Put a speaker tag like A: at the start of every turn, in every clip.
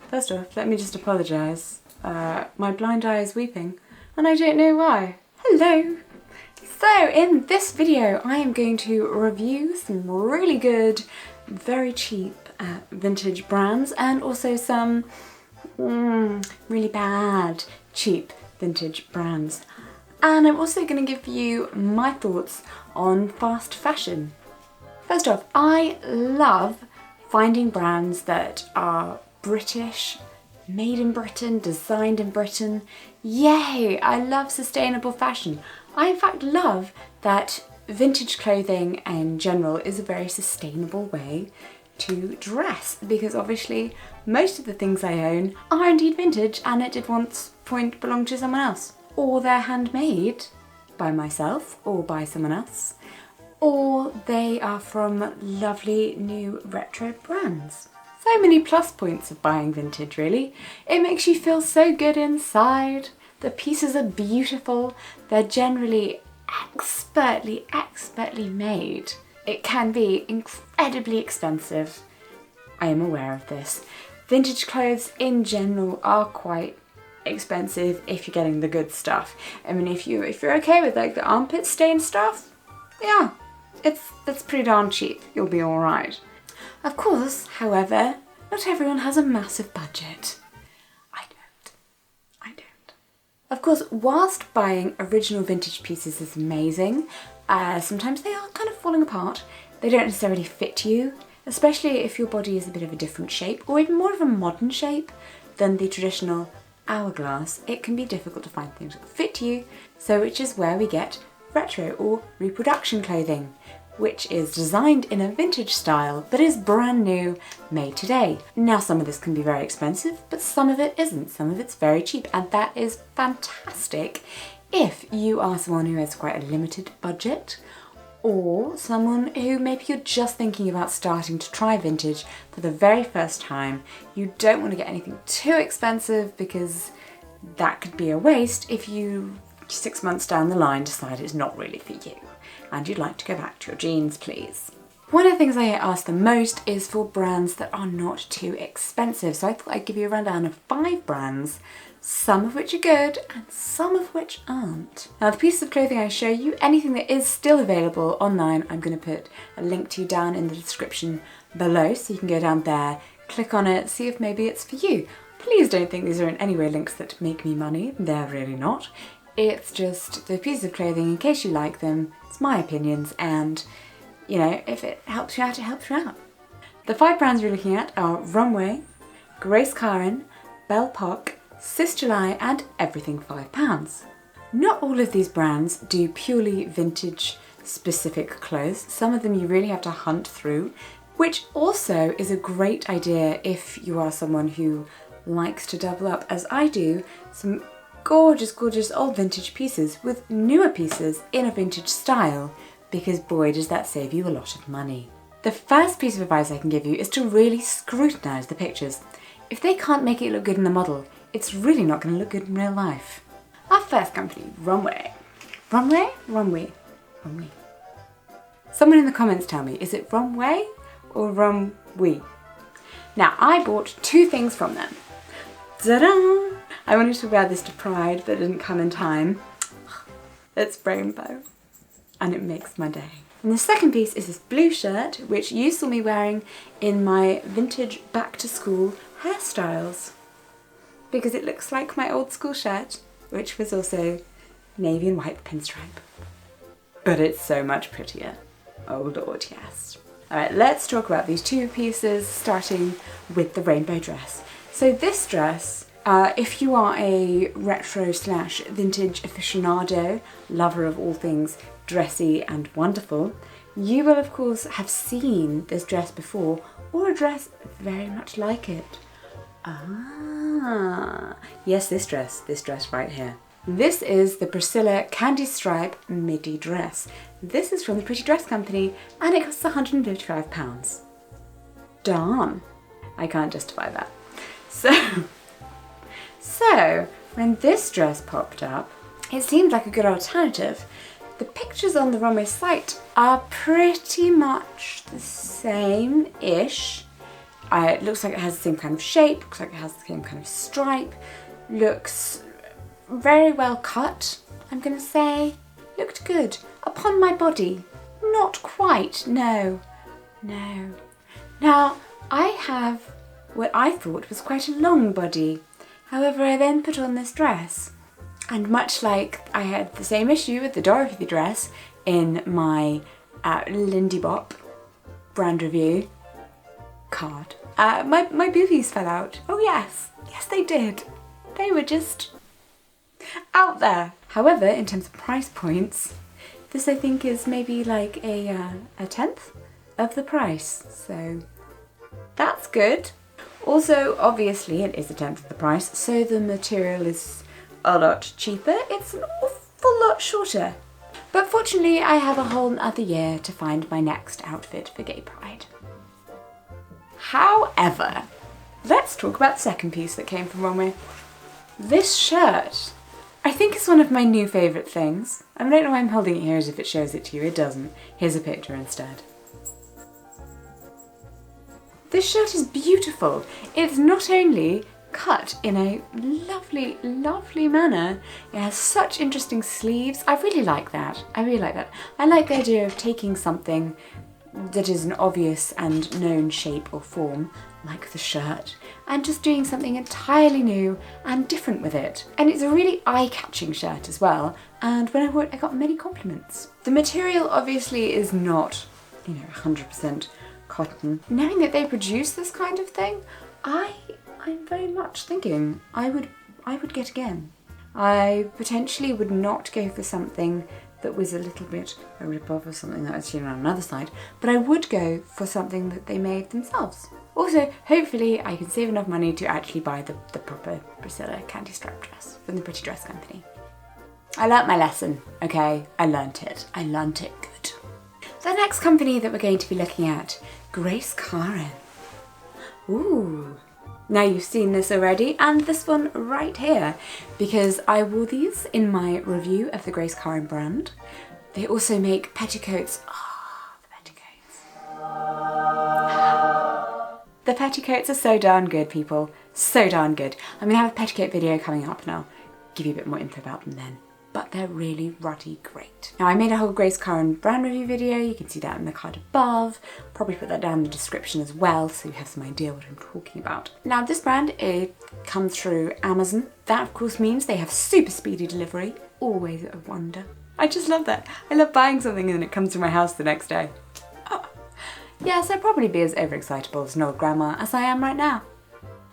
A: First off, let me just apologise. My blind eye is weeping and I don't know why. Hello! So in this video I am going to review some really good, very cheap vintage brands and also some really bad, cheap vintage brands. And I'm also going to give you my thoughts on fast fashion. First off, I love finding brands that are British, made in Britain, designed in Britain. Yay! I love sustainable fashion. I in fact love that vintage clothing in general is a very sustainable way to dress, because obviously most of the things I own are indeed vintage and it did once point belong to someone else. Or they're handmade by myself or by someone else, or they are from lovely new retro brands. So many plus points of buying vintage really. It makes you feel so good inside. The pieces are beautiful. They're generally expertly made. It can be incredibly expensive. I am aware of this. Vintage clothes in general are quite expensive if you're getting the good stuff. I mean, if you're okay with like the armpit stain stuff, yeah, that's pretty darn cheap. You'll be all right. Of course, however, not everyone has a massive budget. I don't. Of course, whilst buying original vintage pieces is amazing, sometimes they are kind of falling apart. They don't necessarily fit you, especially if your body is a bit of a different shape or even more of a modern shape than the traditional hourglass. It can be difficult to find things that fit you, so which is where we get retro or reproduction clothing, which is designed in a vintage style but is brand new, made today. Now some of this can be very expensive, but some of it isn't. Some of it's very cheap, and that is fantastic if you are someone who has quite a limited budget, or someone who maybe you're just thinking about starting to try vintage for the very first time. You don't want to get anything too expensive because that could be a waste if you 6 months down the line decide it's not really for you and you'd like to go back to your jeans, please. One of the things I get asked the most is for brands that are not too expensive. So I thought I'd give you a rundown of 5 brands, some of which are good and some of which aren't. Now the pieces of clothing I show you, anything that is still available online, I'm going to put a link to down in the description below so you can go down there, click on it, see if maybe it's for you. Please don't think these are in any way links that make me money, they're really not. It's just the pieces of clothing in case you like them. It's my opinions, and you know, if it helps you out, it helps you out. The 5 brands you're looking at are ROMWE, Karin, Belle Epoque, Sisjuly and Everything £5. Not all of these brands do purely vintage specific clothes. Some of them you really have to hunt through, which also is a great idea if you are someone who likes to double up, as I do, some gorgeous old vintage pieces with newer pieces in a vintage style, because boy does that save you a lot of money. The first piece of advice I can give you is to really scrutinise the pictures. If they can't make it look good in the model, it's really not going to look good in real life. Our first company, ROMWE. ROMWE? Someone in the comments tell me, is it ROMWE or ROMWE? Now, I bought 2 things from them. Ta-da! I wanted to wear this to Pride, but it didn't come in time. It's rainbow, and it makes my day. And the second piece is this blue shirt, which you saw me wearing in my vintage back to school hairstyles, because it looks like my old school shirt, which was also navy and white pinstripe. But it's so much prettier. Oh Lord, yes. Alright, let's talk about these 2 pieces, starting with the rainbow dress. So this dress, if you are a retro / vintage aficionado, lover of all things dressy and wonderful, you will of course have seen this dress before, or a dress very much like it. Ah, yes, this dress right here. This is the Priscilla Candy Stripe midi dress. This is from the Pretty Dress Company and it costs £155. Darn, I can't justify that. So when this dress popped up, it seemed like a good alternative. The pictures on the ROMWE site are pretty much the same-ish It looks like it has the same kind of shape, looks like it has the same kind of stripe, looks very well cut, I'm gonna say. Looked good. Upon my body, not quite, no. Now, I have what I thought was quite a long body. However, I then put on this dress. And much like I had the same issue with the Dorothy dress in my Lindy Bop brand review card, my boobies fell out. Oh yes, they did. They were just out there. However, in terms of price points, this I think is maybe like a tenth of the price, so that's good. Also, obviously it is a tenth of the price, so the material is a lot cheaper. It's an awful lot shorter. But fortunately, I have a whole other year to find my next outfit for Gay Pride. However, let's talk about the second piece that came from ROMWE. This shirt, I think is one of my new favourite things. I don't know why I'm holding it here as if it shows it to you, it doesn't. Here's a picture instead. This shirt is beautiful. It's not only cut in a lovely, lovely manner, it has such interesting sleeves. I really like that. I like the idea of taking something that is an obvious and known shape or form, like the shirt, and just doing something entirely new and different with it. And it's a really eye-catching shirt as well, and when I wore it, I got many compliments. The material obviously is not, 100% cotton. Knowing that they produce this kind of thing, I'm very much thinking I would get again. I potentially would not go for something that was a little bit a rip-off or something that I've seen on another side, but I would go for something that they made themselves. Also, hopefully I can save enough money to actually buy the proper Priscilla candy strap dress from the Pretty Dress Company. I learnt my lesson, okay? I learnt it good. The next company that we're going to be looking at, Karin. Ooh. Now you've seen this already, and this one right here, because I wore these in my review of the Karin brand. They also make petticoats. The petticoats. The petticoats are so darn good, people. So darn good. I'm gonna have a petticoat video coming up and I'll give you a bit more info about them then. But they're really ruddy great. Now I made a whole Karin brand review video, you can see that in the card above, probably put that down in the description as well so you have some idea what I'm talking about. Now this brand, it comes through Amazon. That of course means they have super speedy delivery, always a wonder. I just love that. I love buying something and then it comes to my house the next day. Yes, I'd probably be as overexcitable as an old grandma as I am right now.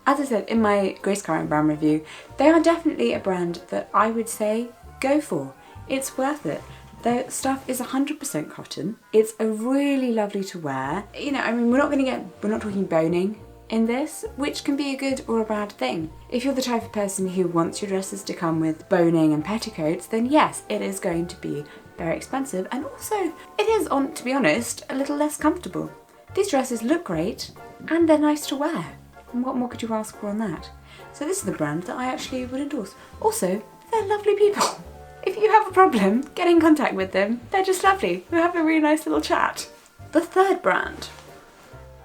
A: As I said in my Karin brand review, they are definitely a brand that I would say go for. It's worth it. The stuff is 100% cotton. It's a really lovely to wear. We're not talking boning in this, which can be a good or a bad thing. If you're the type of person who wants your dresses to come with boning and petticoats, then yes, it is going to be very expensive, and also it is, to be honest, a little less comfortable. These dresses look great and they're nice to wear. And what more could you ask for on that? So this is the brand that I actually would endorse. Also, they're lovely people. If you have a problem, get in contact with them. They're just lovely. We'll have a really nice little chat. The third brand,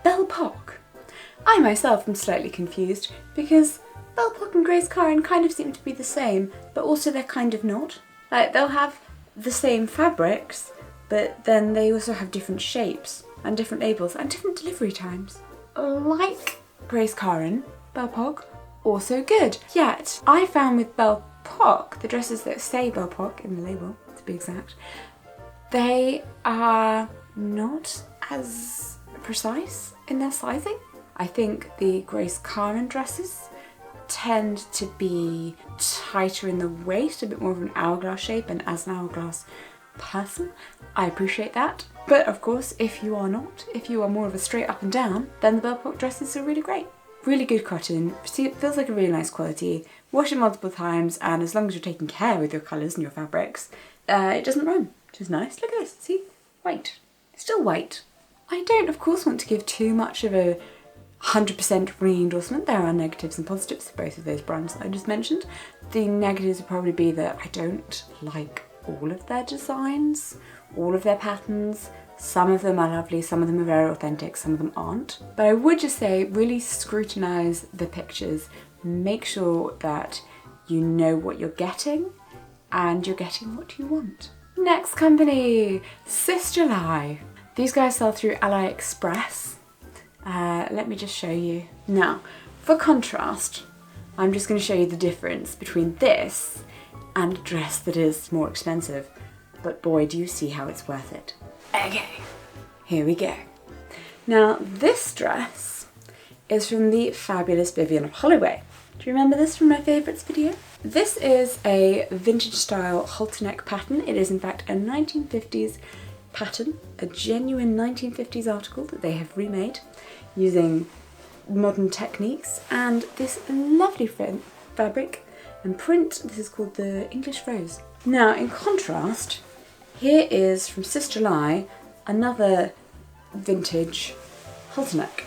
A: Belle Epoque. I myself am slightly confused because Belle Epoque and Karin kind of seem to be the same, but also they're kind of not. Like, they'll have the same fabrics, but then they also have different shapes and different labels and different delivery times. Like Karin, Belle Epoque, also good. Yet, I found with Belle Epoque, the dresses that say Belle Epoque in the label, to be exact, they are not as precise in their sizing. I think the Karin dresses tend to be tighter in the waist, a bit more of an hourglass shape, and as an hourglass person, I appreciate that. But of course, if you are not, if you are more of a straight up and down, then the Belle Epoque dresses are really great. Really good cotton, it feels like a really nice quality, wash it multiple times, and as long as you're taking care with your colours and your fabrics, it doesn't run, which is nice. Look at this, see? White. It's still white. I don't, of course, want to give too much of a 100% re-endorsement. There are negatives and positives for both of those brands that I just mentioned. The negatives would probably be that I don't like all of their designs, all of their patterns. Some of them are lovely, some of them are very authentic, some of them aren't. But I would just say really scrutinise the pictures. Make sure that you know what you're getting and you're getting what you want. Next company, Sisjuly. These guys sell through AliExpress. Let me just show you. Now, for contrast, I'm just going to show you the difference between this and a dress that is more expensive. But boy, do you see how it's worth it. Okay, here we go. Now, this dress is from the fabulous Vivien of Holloway. Do you remember this from my favourites video? This is a vintage style halter neck pattern. It is in fact a 1950s pattern, a genuine 1950s article that they have remade using modern techniques, and this lovely fabric and print. This is called the English Rose. Now, in contrast, here is from Sisjuly another vintage halter neck.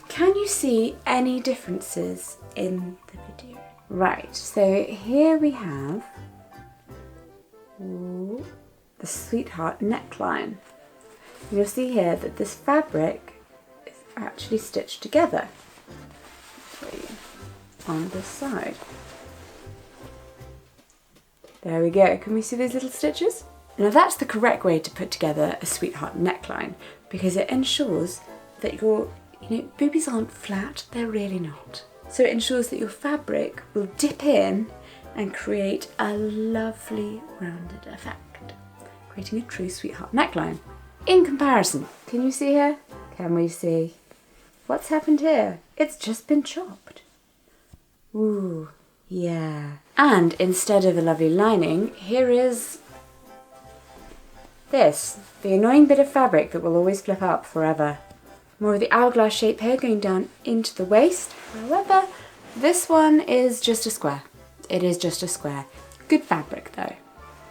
A: Can you see any differences in the video? Right, so here we have the sweetheart neckline. You'll see here that this fabric is actually stitched together on this side. There we go. Can we see those little stitches? Now that's the correct way to put together a sweetheart neckline, because it ensures that your boobies aren't flat, they're really not. So it ensures that your fabric will dip in and create a lovely rounded effect, creating a true sweetheart neckline. In comparison, can you see here? Can we see? What's happened here? It's just been chopped. Ooh, yeah. And instead of a lovely lining, here is this, the annoying bit of fabric that will always flip up forever. More of the hourglass shape here going down into the waist. However, this one is just a square. It is just a square. Good fabric though.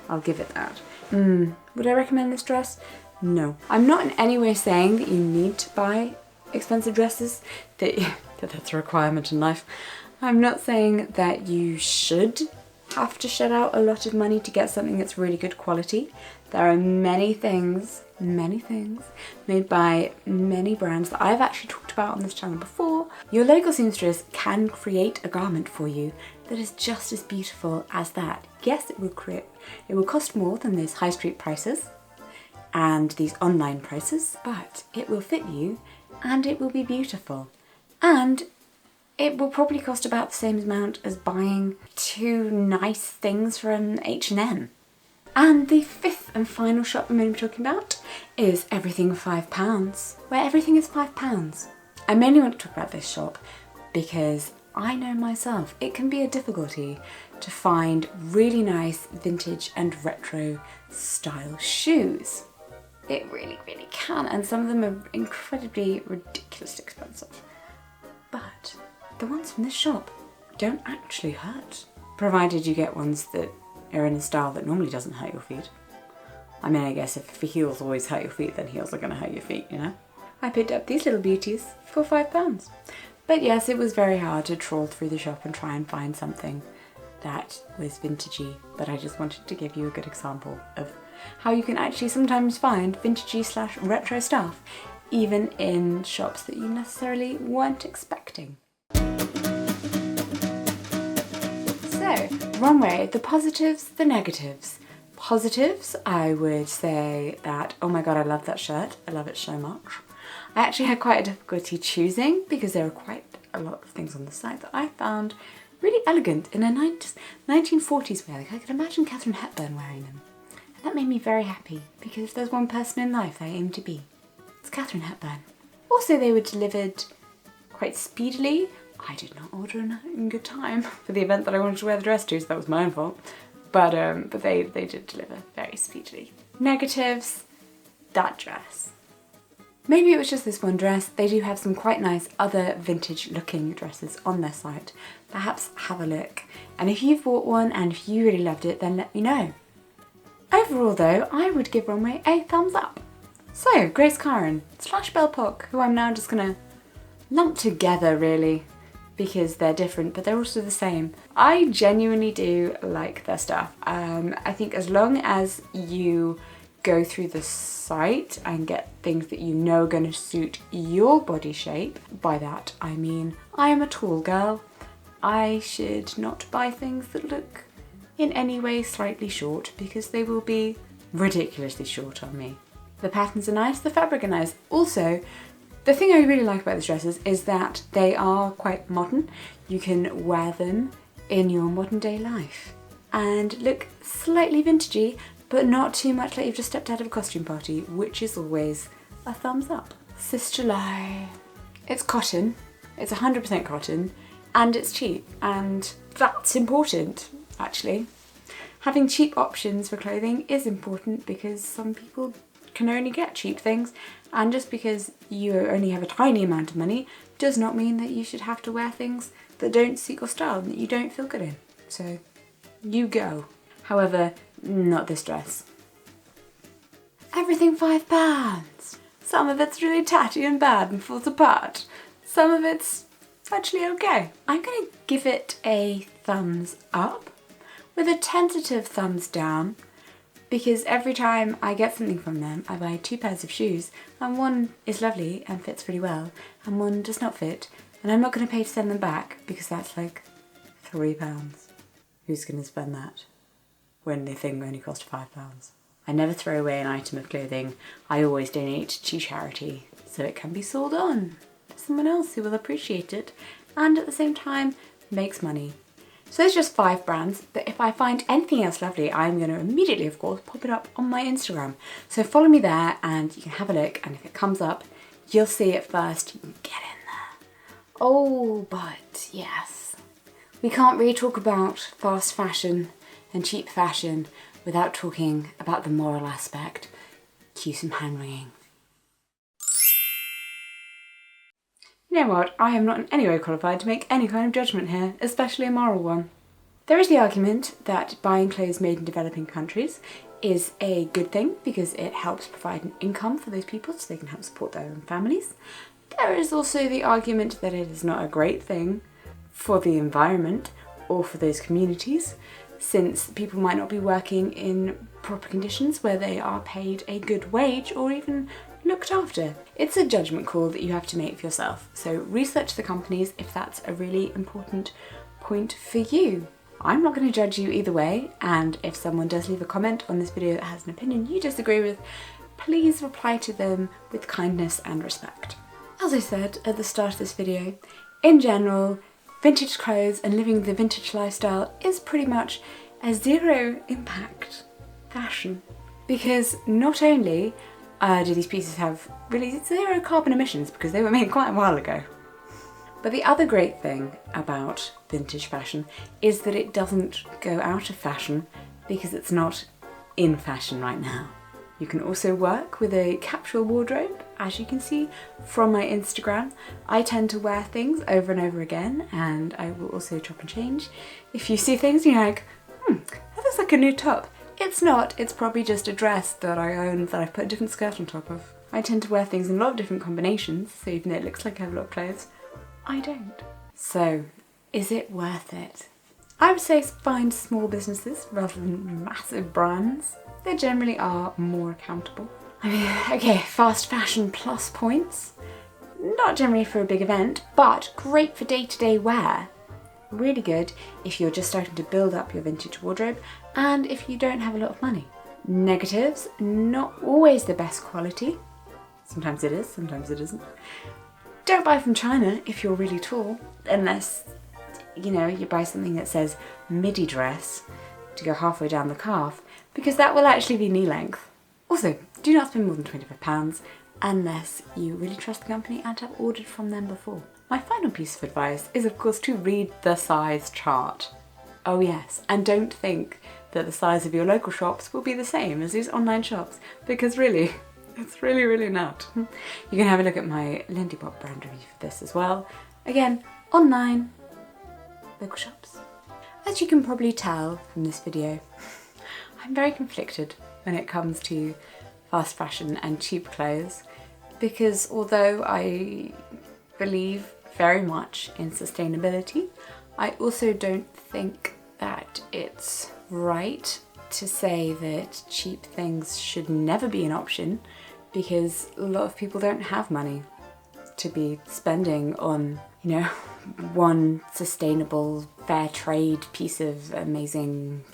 A: I'll give it that. Would I recommend this dress? No. I'm not in any way saying that you need to buy expensive dresses, that's a requirement in life. I'm not saying that you should have to shell out a lot of money to get something that's really good quality. There are many things made by many brands that I've actually talked about on this channel before. Your local seamstress can create a garment for you that is just as beautiful as that. Yes, it will cost more than these high street prices and these online prices, but it will fit you and it will be beautiful. And it will probably cost about the same amount as buying two nice things from H&M. And the fifth and final shop I'm going to be talking about is Everything £5, where everything is £5. I mainly want to talk about this shop because I know myself it can be a difficulty to find really nice vintage and retro style shoes. It really, really can, and some of them are incredibly ridiculously expensive. But the ones from this shop don't actually hurt, provided you get ones that are in a style that normally doesn't hurt your feet. I mean, I guess if heels always hurt your feet, then heels are going to hurt your feet, you know? I picked up these little beauties for £5. But yes, it was very hard to trawl through the shop and try and find something that was vintagey, but I just wanted to give you a good example of how you can actually sometimes find vintagey/retro stuff, even in shops that you necessarily weren't expecting. So, ROMWE, the positives, the negatives. Positives, I would say that, oh my god, I love that shirt. I love it so much. I actually had quite a difficulty choosing because there were quite a lot of things on the site that I found really elegant in a 1940s way. Like I could imagine Katharine Hepburn wearing them. And that made me very happy because if there's one person in life I aim to be, it's Katharine Hepburn. Also, they were delivered quite speedily. I did not order in good time for the event that I wanted to wear the dress to, so that was my own fault. But they did deliver very speedily. Negatives, that dress. Maybe it was just this one dress. They do have some quite nice other vintage looking dresses on their site. Perhaps have a look. And if you've bought one and if you really loved it, then let me know. Overall though, I would give ROMWE a thumbs up. So, Grace Karin / Belle Epoque, who I'm now just gonna lump together really, because they're different, but they're also the same. I genuinely do like their stuff. I think as long as you go through the site and get things that you know are going to suit your body shape. By that I mean I am a tall girl. I should not buy things that look in any way slightly short because they will be ridiculously short on me. The patterns are nice, the fabric are nice. Also, the thing I really like about these dresses is that they are quite modern. You can wear them in your modern day life and look slightly vintagey, but not too much like you've just stepped out of a costume party, which is always a thumbs up. Sisjuly. It's cotton, it's 100% cotton, and it's cheap, and that's important, actually. Having cheap options for clothing is important because some people can only get cheap things, and just because you only have a tiny amount of money does not mean that you should have to wear things that don't suit your style and that you don't feel good in. So you go. However, not this dress. Everything £5. Some of it's really tatty and bad and falls apart. Some of it's actually okay. I'm gonna give it a thumbs up with a tentative thumbs down, because every time I get something from them, I buy 2 pairs of shoes, and one is lovely and fits really well, and one does not fit, and I'm not going to pay to send them back because that's like £3. Who's going to spend that when the thing only cost £5? I never throw away an item of clothing. I always donate to charity so it can be sold on to someone else who will appreciate it and at the same time makes money. So there's just 5 brands, but if I find anything else lovely, I'm going to immediately, of course, pop it up on my Instagram. So follow me there and you can have a look, and if it comes up, you'll see it first. You can get in there. Oh, but yes, we can't really talk about fast fashion and cheap fashion without talking about the moral aspect. Cue some hand wringing. You know what, I am not in any way qualified to make any kind of judgment here, especially a moral one. There is the argument that buying clothes made in developing countries is a good thing because it helps provide an income for those people so they can help support their own families. There is also the argument that it is not a great thing for the environment or for those communities, since people might not be working in proper conditions where they are paid a good wage or even looked after. It's a judgment call that you have to make for yourself. So research the companies if that's a really important point for you. I'm not going to judge you either way, and if someone does leave a comment on this video that has an opinion you disagree with, please reply to them with kindness and respect. As I said at the start of this video, in general, vintage clothes and living the vintage lifestyle is pretty much a zero impact fashion, because not only do these pieces have really zero carbon emissions because they were made quite a while ago, but the other great thing about vintage fashion is that it doesn't go out of fashion because it's not in fashion right now. You can also work with a capsule wardrobe, as you can see from my Instagram. I tend to wear things over and over again, and I will also chop and change. If you see things and you're like, that looks like a new top. It's not, it's probably just a dress that I own that I've put a different skirt on top of. I tend to wear things in a lot of different combinations, so even though it looks like I have a lot of clothes, I don't. So, is it worth it? I would say find small businesses rather than massive brands. They generally are more accountable. I mean, okay, fast fashion plus points. Not generally for a big event, but great for day-to-day wear. Really good if you're just starting to build up your vintage wardrobe and if you don't have a lot of money. Negatives, not always the best quality. Sometimes it is, sometimes it isn't. Don't buy from China if you're really tall, unless, you know, you buy something that says midi dress to go halfway down the calf, because that will actually be knee length. Also, do not spend more than £25 unless you really trust the company and have ordered from them before. My final piece of advice is, of course, to read the size chart. Oh yes, and don't think that the size of your local shops will be the same as these online shops, because really, it's really not. You can have a look at my Lindy Pop brand review for this as well. Again, online, local shops. As you can probably tell from this video, I'm very conflicted when it comes to fast fashion and cheap clothes, because although I believe very much in sustainability, I also don't think that it's right to say that cheap things should never be an option, because a lot of people don't have money to be spending on, you know, one sustainable, fair trade piece of amazing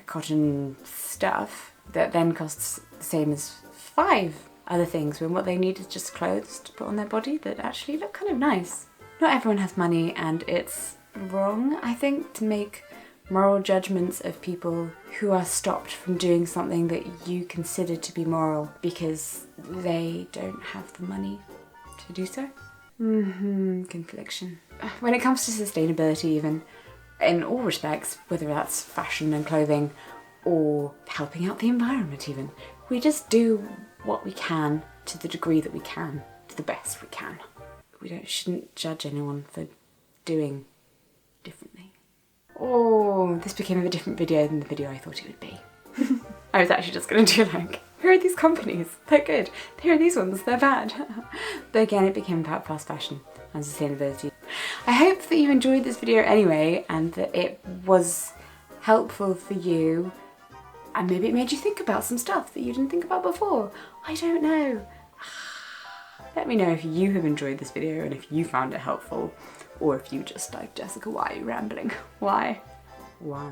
A: cotton stuff that then costs the same as 5 other things, when what they need is just clothes to put on their body that actually look kind of nice. Not everyone has money, and it's wrong, I think, to make moral judgments of people who are stopped from doing something that you consider to be moral because they don't have the money to do so. Confliction. When it comes to sustainability, even, in all respects, whether that's fashion and clothing or helping out the environment even, we just do what we can to the degree that we can, to the best we can. We shouldn't judge anyone for doing differently. Oh, this became a different video than the video I thought it would be. I was actually just going to do like, here are these companies, they're good. Here are these ones, they're bad. But again, it became about fast fashion and sustainability. I hope that you enjoyed this video anyway, and that it was helpful for you, and maybe it made you think about some stuff that you didn't think about before. I don't know. Let me know if you have enjoyed this video and if you found it helpful, or if you just like, Jessica, why are you rambling? Why? Why?